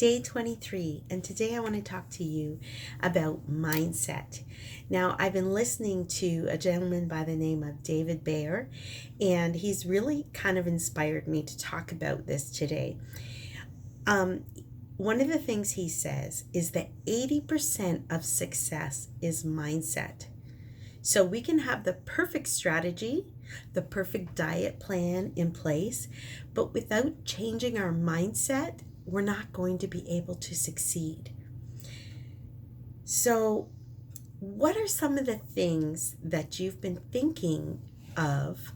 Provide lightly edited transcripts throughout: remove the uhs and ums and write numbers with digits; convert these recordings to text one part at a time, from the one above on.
day 23, and today I want to talk to you about mindset. Now, I've been listening to a gentleman by the name of David Bayer, and he's really kind of inspired me to talk about this today. One of the things he says is that 80% of success is mindset. So we can have the perfect strategy, the perfect diet plan in place, but without changing our mindset, we're not going to be able to succeed. So what are some of the things that you've been thinking of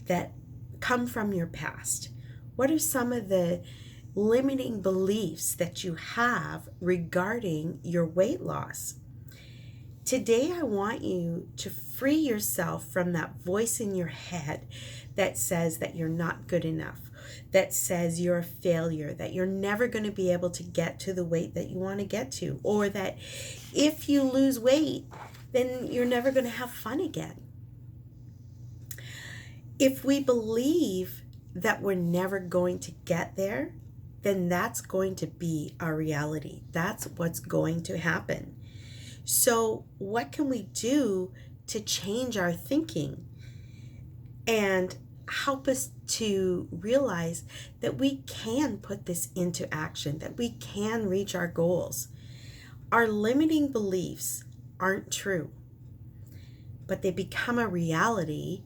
that come from your past? What are some of the limiting beliefs that you have regarding your weight loss? Today, I want you to free yourself from that voice in your head that says that you're not good enough, that says you're a failure, that you're never going to be able to get to the weight that you want to get to, or that if you lose weight, then you're never going to have fun again. If we believe that we're never going to get there, then that's going to be our reality. That's what's going to happen. So what can we do to change our thinking and help us to realize that we can put this into action, that we can reach our goals? Our limiting beliefs aren't true, but they become a reality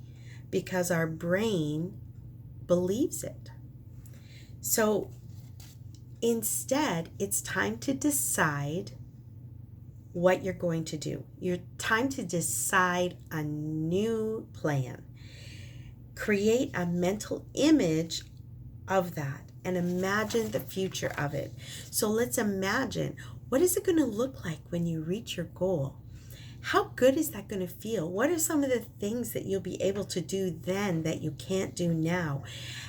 because our brain believes it. So instead, it's time to decide what you're going to do. Your time to decide a new plan. Create a mental image of that and imagine the future of it. So let's imagine, what is it going to look like when you reach your goal? How good is that going to feel? What are some of the things that you'll be able to do then that you can't do now?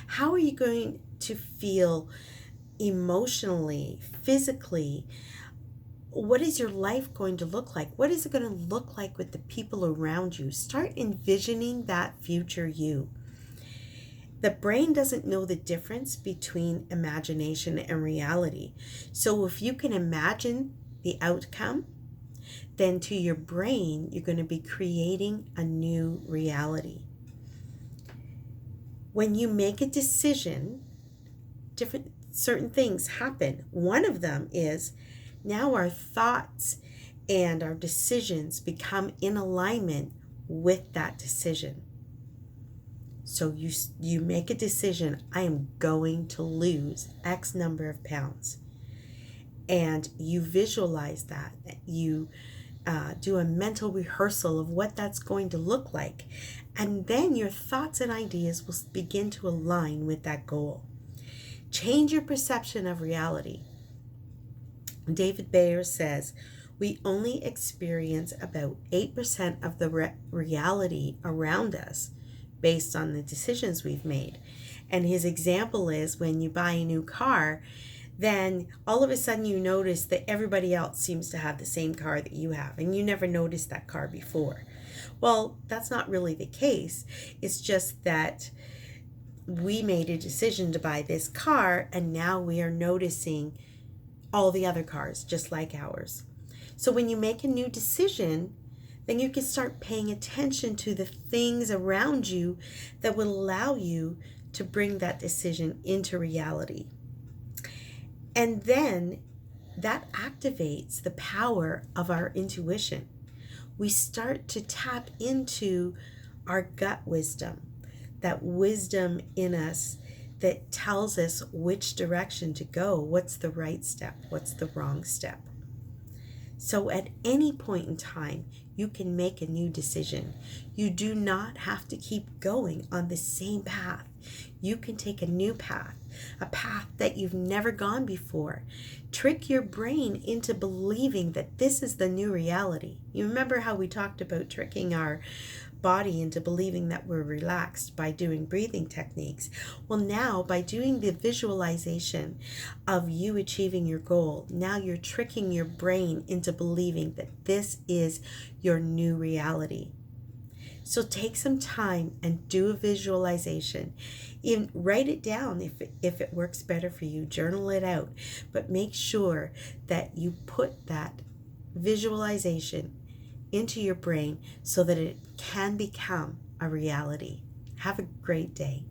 How are you going to feel emotionally, physically? What is your life going to look like? What is it going to look like with the people around you? Start envisioning that future you. The brain doesn't know the difference between imagination and reality. So if you can imagine the outcome, then to your brain, you're going to be creating a new reality. When you make a decision, certain things happen. One of them is now our thoughts and our decisions become in alignment with that decision. So you make a decision, I am going to lose X number of pounds. And you visualize that. You do a mental rehearsal of what that's going to look like. And then your thoughts and ideas will begin to align with that goal. Change your perception of reality. David Bayer says, we only experience about 8% of the reality around us based on the decisions we've made. And his example is when you buy a new car, then all of a sudden you notice that everybody else seems to have the same car that you have, and you never noticed that car before. Well, that's not really the case. It's just that we made a decision to buy this car, and now we are noticing all the other cars just like ours. So when you make a new decision, then you can start paying attention to the things around you that will allow you to bring that decision into reality. And then that activates the power of our intuition. We start to tap into our gut wisdom, that wisdom in us that tells us which direction to go, what's the right step, what's the wrong step. So at any point in time, you can make a new decision. You do not have to keep going on the same path. You can take a new path, a path that you've never gone before. Trick your brain into believing that this is the new reality. You remember how we talked about tricking our body into believing that we're relaxed by doing breathing techniques? Well, now by doing the visualization of you achieving your goal, now you're tricking your brain into believing that this is your new reality. So take some time and do a visualization. Even write it down if it works better for you. Journal it out. But make sure that you put that visualization into your brain so that it can become a reality. Have a great day.